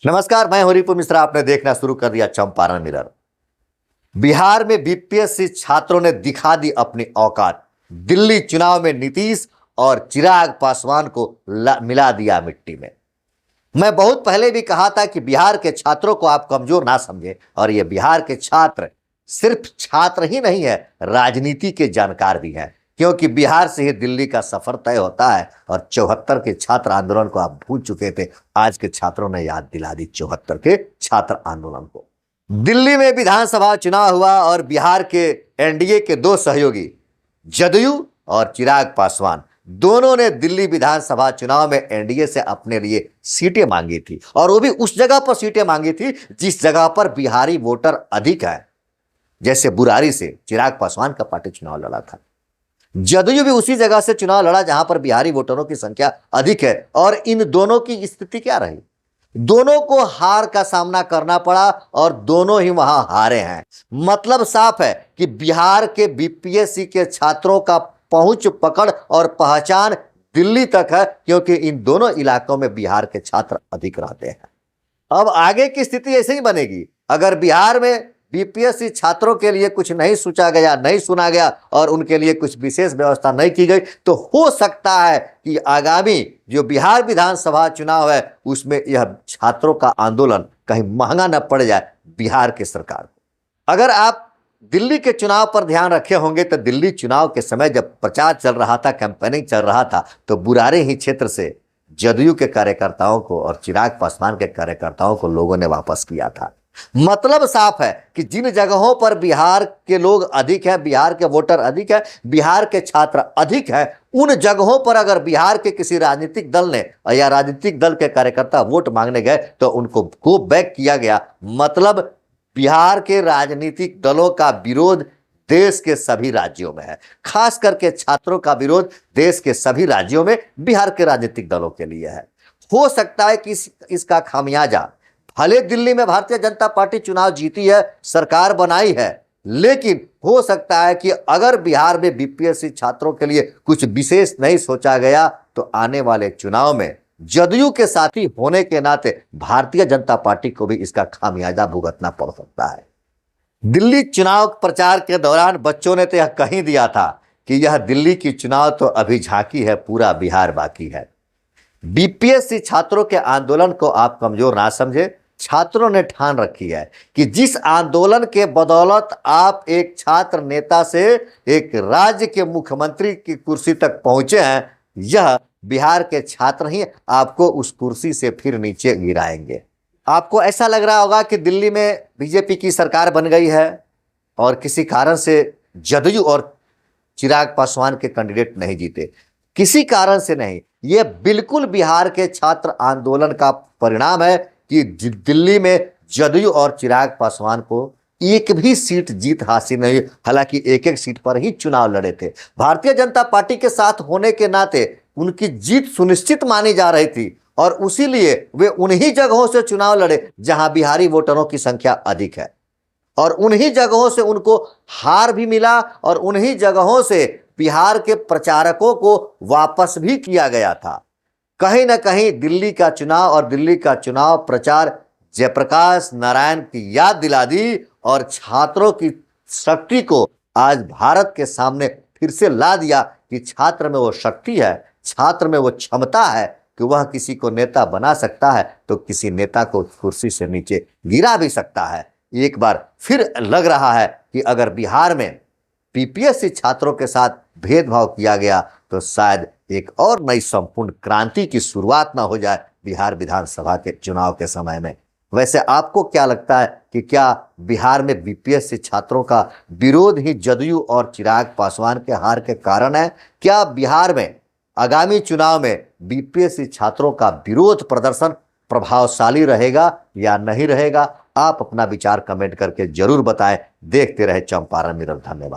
नमस्कार, मैं हरिपुर मिश्रा। आपने देखना शुरू कर दिया चंपारण मिरर। बिहार में बीपीएससी छात्रों ने दिखा दी अपनी औकात। दिल्ली चुनाव में नीतीश और चिराग पासवान को मिला दिया मिट्टी में। मैं बहुत पहले भी कहा था कि बिहार के छात्रों को आप कमजोर ना समझें, और ये बिहार के छात्र सिर्फ छात्र ही नहीं है, राजनीति के जानकार भी हैं, क्योंकि बिहार से ही दिल्ली का सफर तय होता है। और 74 के छात्र आंदोलन को आप भूल चुके थे, आज के छात्रों ने याद दिला दी 74 के छात्र आंदोलन को। दिल्ली में विधानसभा चुनाव हुआ और बिहार के एनडीए के दो सहयोगी जदयू और चिराग पासवान दोनों ने दिल्ली विधानसभा चुनाव में एनडीए से अपने लिए सीटें मांगी थी, और वो भी उस जगह पर सीटें मांगी थी जिस जगह पर बिहारी वोटर अधिक है। जैसे बुरारी से चिराग पासवान का पार्टी चुनाव लड़ा था, जदयू भी उसी जगह से चुनाव लड़ा जहां पर बिहारी वोटरों की संख्या अधिक है। और इन दोनों की स्थिति क्या रही? दोनों को हार का सामना करना पड़ा और दोनों ही वहां हारे हैं। मतलब साफ है कि बिहार के बीपीएससी के छात्रों का पहुंच, पकड़ और पहचान दिल्ली तक है, क्योंकि इन दोनों इलाकों में बिहार के छात्र अधिक रहते हैं। अब आगे की स्थिति ऐसे ही बनेगी। अगर बिहार में बीपीएससी छात्रों के लिए कुछ नहीं सोचा गया, नहीं सुना गया और उनके लिए कुछ विशेष व्यवस्था नहीं की गई, तो हो सकता है कि आगामी जो बिहार विधानसभा चुनाव है उसमें यह छात्रों का आंदोलन कहीं महंगा न पड़ जाए बिहार की सरकार को। अगर आप दिल्ली के चुनाव पर ध्यान रखे होंगे तो दिल्ली चुनाव के समय जब प्रचार चल रहा था, कैंपेनिंग चल रहा था, तो बुरारे ही क्षेत्र से जदयू के कार्यकर्ताओं को और चिराग पासवान के कार्यकर्ताओं को लोगों ने वापस किया था। मतलब साफ है कि जिन जगहों पर बिहार के लोग अधिक हैं, बिहार के वोटर अधिक है, बिहार के छात्र अधिक है, उन जगहों पर अगर बिहार के किसी राजनीतिक दल ने या राजनीतिक दल के कार्यकर्ता वोट मांगने गए तो उनको गो बैक किया गया। मतलब बिहार के राजनीतिक दलों का विरोध देश के सभी राज्यों में है, खास करके छात्रों का विरोध देश के सभी राज्यों में बिहार के राजनीतिक दलों के लिए है। हो सकता है कि इसका खामियाजा भले दिल्ली में भारतीय जनता पार्टी चुनाव जीती है, सरकार बनाई है, लेकिन हो सकता है कि अगर बिहार में बीपीएससी छात्रों के लिए कुछ विशेष नहीं सोचा गया तो आने वाले चुनाव में जदयू के साथी होने के नाते भारतीय जनता पार्टी को भी इसका खामियाजा भुगतना पड़ सकता है। दिल्ली चुनाव प्रचार के दौरान बच्चों ने तो यह कह दिया था कि यह दिल्ली की चुनाव तो अभी झांकी है, पूरा बिहार बाकी है। बीपीएससी छात्रों के आंदोलन को आप कमजोर ना समझे। छात्रों ने ठान रखी है कि जिस आंदोलन के बदौलत आप एक छात्र नेता से एक राज्य के मुख्यमंत्री की कुर्सी तक पहुंचे हैं, यह बिहार के छात्र ही आपको उस कुर्सी से फिर नीचे गिराएंगे। आपको ऐसा लग रहा होगा कि दिल्ली में बीजेपी की सरकार बन गई है और किसी कारण से जदयू और चिराग पासवान के कैंडिडेट नहीं जीते। किसी कारण से नहीं, यह बिल्कुल बिहार के छात्र आंदोलन का परिणाम है कि दिल्ली में जदयू और चिराग पासवान को एक भी सीट जीत हासिल नहीं। हालांकि एक एक सीट पर ही चुनाव लड़े थे। भारतीय जनता पार्टी के साथ होने के नाते उनकी जीत सुनिश्चित मानी जा रही थी, और उसीलिए वे उन्हीं जगहों से चुनाव लड़े जहां बिहारी वोटरों की संख्या अधिक है, और उन्हीं जगहों से उनको हार भी मिला, और उन्हीं जगहों से बिहार के प्रचारकों को वापस भी किया गया था। कहीं ना कहीं दिल्ली का चुनाव और दिल्ली का चुनाव प्रचार जयप्रकाश नारायण की याद दिला दी, और छात्रों की शक्ति को आज भारत के सामने फिर से ला दिया कि छात्र में वो शक्ति है, छात्र में वो क्षमता है कि वह किसी को नेता बना सकता है तो किसी नेता को कुर्सी से नीचे गिरा भी सकता है। एक बार फिर लग रहा है कि अगर बिहार में बीपीएससी छात्रों के साथ भेदभाव किया गया तो शायद एक और नई संपूर्ण क्रांति की शुरुआत ना हो जाए बिहार विधानसभा के चुनाव के समय में। वैसे आपको क्या लगता है कि क्या बिहार में बीपीएससी छात्रों का विरोध ही जदयू और चिराग पासवान के हार के कारण है? क्या बिहार में आगामी चुनाव में बीपीएससी छात्रों का विरोध प्रदर्शन प्रभावशाली रहेगा या नहीं रहेगा? आप अपना विचार कमेंट करके जरूर बताएं। देखते रहे चंपारण मिरर। धन्यवाद।